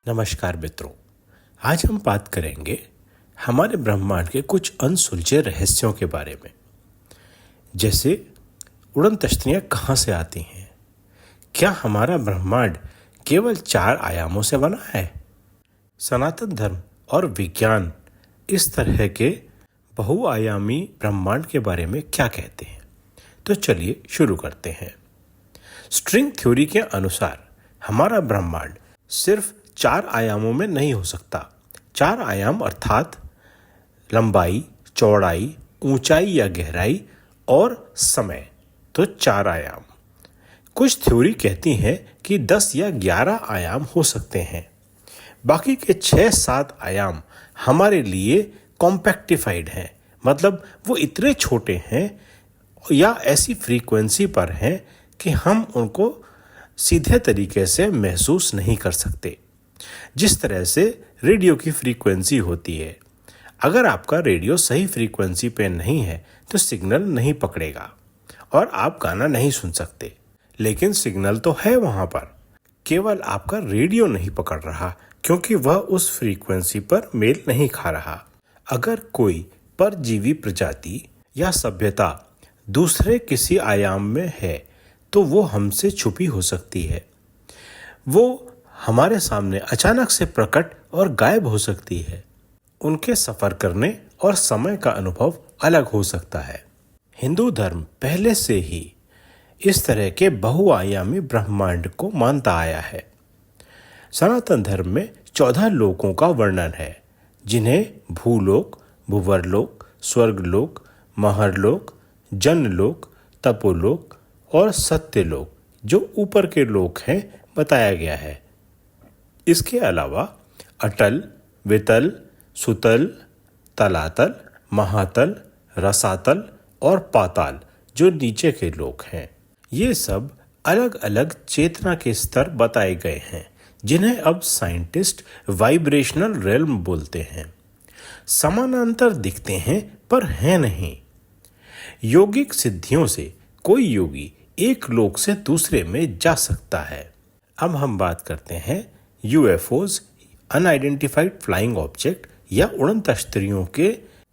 नमस्कार मित्रों, आज हम बात करेंगे हमारे ब्रह्मांड के कुछ अनसुलझे रहस्यों के बारे में। जैसे उड़न तश्तियाँ कहाँ से आती हैं? क्या हमारा ब्रह्मांड केवल 4 आयामों से बना है? सनातन धर्म और विज्ञान इस तरह के बहुआयामी ब्रह्मांड के बारे में क्या कहते हैं? तो चलिए शुरू करते हैं। स्ट्रिंग थ्योरी के अनुसार हमारा ब्रह्मांड सिर्फ 4 आयामों में नहीं हो सकता। 4 आयाम अर्थात लंबाई, चौड़ाई, ऊंचाई या गहराई और समय, तो 4 आयाम। कुछ थ्योरी कहती हैं कि 10 या 11 आयाम हो सकते हैं। बाकी के 6-7 आयाम हमारे लिए कॉम्पैक्टिफाइड हैं, मतलब वो इतने छोटे हैं या ऐसी फ्रीक्वेंसी पर हैं कि हम उनको सीधे तरीके से महसूस नहीं कर सकते। जिस तरह से रेडियो की फ्रीक्वेंसी होती है, अगर आपका रेडियो सही फ्रीक्वेंसी पे नहीं है तो सिग्नल नहीं पकड़ेगा और आप गाना नहीं सुन सकते। लेकिन सिग्नल तो है वहां पर, केवल आपका रेडियो नहीं पकड़ रहा क्योंकि वह उस फ्रीक्वेंसी पर मेल नहीं खा रहा। अगर कोई परजीवी प्रजाति या सभ्यता दूसरे किसी आयाम में है तो वो हमसे छुपी हो सकती है। वो हमारे सामने अचानक से प्रकट और गायब हो सकती है। उनके सफर करने और समय का अनुभव अलग हो सकता है। हिंदू धर्म पहले से ही इस तरह के बहुआयामी ब्रह्मांड को मानता आया है। सनातन धर्म में 14 लोकों का वर्णन है, जिन्हें भूलोक, भुवरलोक, स्वर्गलोक, महरलोक, जनलोक, तपोलोक और सत्यलोक, जो ऊपर के लोक हैं, बताया गया है। इसके अलावा अटल, वितल, सुतल, तलातल, महातल, रसातल और पाताल, जो नीचे के लोक हैं, ये सब अलग अलग चेतना के स्तर बताए गए हैं, जिन्हें अब साइंटिस्ट वाइब्रेशनल रेल्म बोलते हैं। समानांतर दिखते हैं पर हैं नहीं। योगिक सिद्धियों से कोई योगी एक लोक से दूसरे में जा सकता है। अब हम बात करते हैं यूएफओज, अनआइडेंटिफाइड फ्लाइंग ऑब्जेक्ट या उड़न तश्तियों के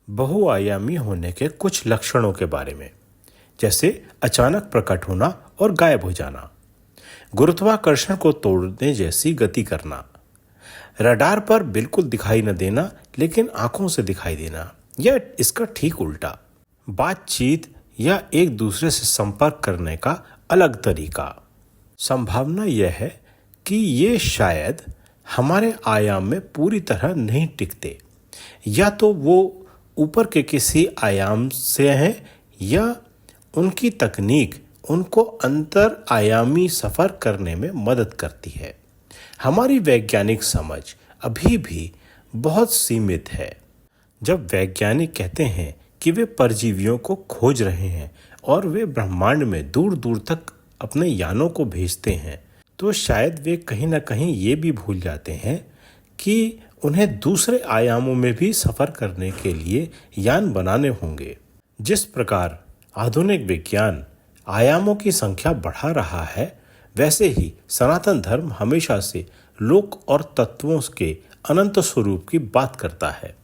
बहुआयामी होने के कुछ लक्षणों के बारे में, जैसे अचानक प्रकट होना और गायब हो जाना, गुरुत्वाकर्षण को तोड़ने जैसी गति करना, रडार पर बिल्कुल दिखाई न देना लेकिन आंखों से दिखाई देना, या इसका ठीक उल्टा, बातचीत या एक दूसरे से संपर्क करने का अलग तरीका। संभावना यह है कि ये शायद हमारे आयाम में पूरी तरह नहीं टिकते, या तो वो ऊपर के किसी आयाम से हैं या उनकी तकनीक उनको अंतर आयामी सफ़र करने में मदद करती है। हमारी वैज्ञानिक समझ अभी भी बहुत सीमित है। जब वैज्ञानिक कहते हैं कि वे परजीवियों को खोज रहे हैं और वे ब्रह्मांड में दूर दूर तक अपने यानों को भेजते हैं, तो शायद वे कहीं ना कहीं ये भी भूल जाते हैं कि उन्हें दूसरे आयामों में भी सफ़र करने के लिए यान बनाने होंगे। जिस प्रकार आधुनिक विज्ञान आयामों की संख्या बढ़ा रहा है, वैसे ही सनातन धर्म हमेशा से लोक और तत्वों के अनंत स्वरूप की बात करता है।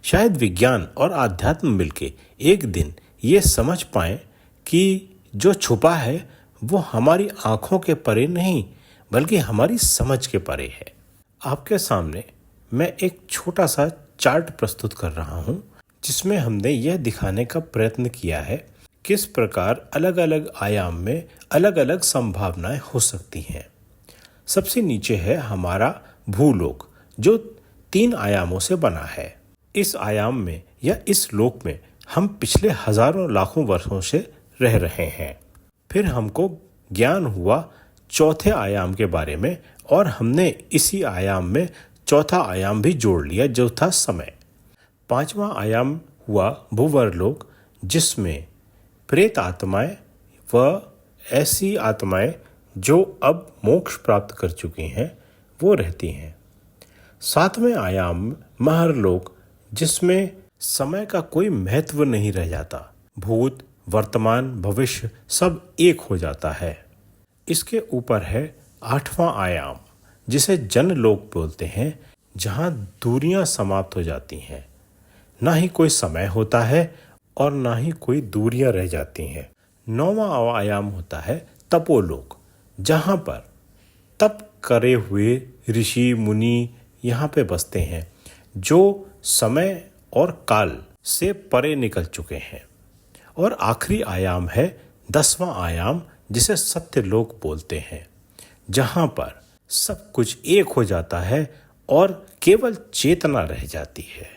शायद विज्ञान और आध्यात्म मिलके एक दिन ये समझ पाएं कि जो छुपा है वो हमारी आंखों के परे नहीं बल्कि हमारी समझ के परे है। आपके सामने मैं एक छोटा सा चार्ट प्रस्तुत कर रहा हूँ, जिसमें हमने यह दिखाने का प्रयत्न किया है किस प्रकार अलग अलग आयाम में अलग अलग संभावनाएं हो सकती हैं। सबसे नीचे है हमारा भूलोक, जो 3 आयामों से बना है। इस आयाम में या इस लोक में हम पिछले हजारों लाखों वर्षों से रह रहे हैं। फिर हमको ज्ञान हुआ चौथे आयाम के बारे में और हमने इसी आयाम में चौथा आयाम भी जोड़ लिया, जो था समय। 5वां आयाम हुआ भुवरलोक, जिसमें प्रेत आत्माएं व ऐसी आत्माएं जो अब मोक्ष प्राप्त कर चुकी हैं वो रहती हैं। 7वें आयाम महरलोक, जिसमें समय का कोई महत्व नहीं रह जाता, भूत, वर्तमान, भविष्य सब एक हो जाता है। इसके ऊपर है 8वां आयाम, जिसे जनलोक बोलते हैं, जहाँ दूरियां समाप्त हो जाती हैं। ना ही कोई समय होता है और ना ही कोई दूरियां रह जाती हैं। 9वां आयाम होता है तपोलोक, जहाँ पर तप करे हुए ऋषि मुनि यहाँ पे बसते हैं, जो समय और काल से परे निकल चुके हैं। और आखिरी आयाम है 10वां आयाम, जिसे सत्यलोक बोलते हैं, जहाँ पर सब कुछ एक हो जाता है और केवल चेतना रह जाती है।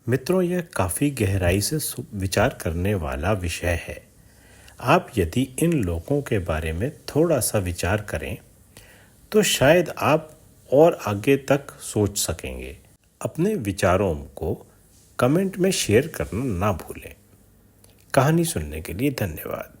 मित्रों, यह काफ़ी गहराई से विचार करने वाला विषय है। आप यदि इन लोकों के बारे में थोड़ा सा विचार करें तो शायद आप और आगे तक सोच सकेंगे। अपने विचारों को कमेंट में शेयर करना ना भूलें। कहानी सुनने के लिए धन्यवाद।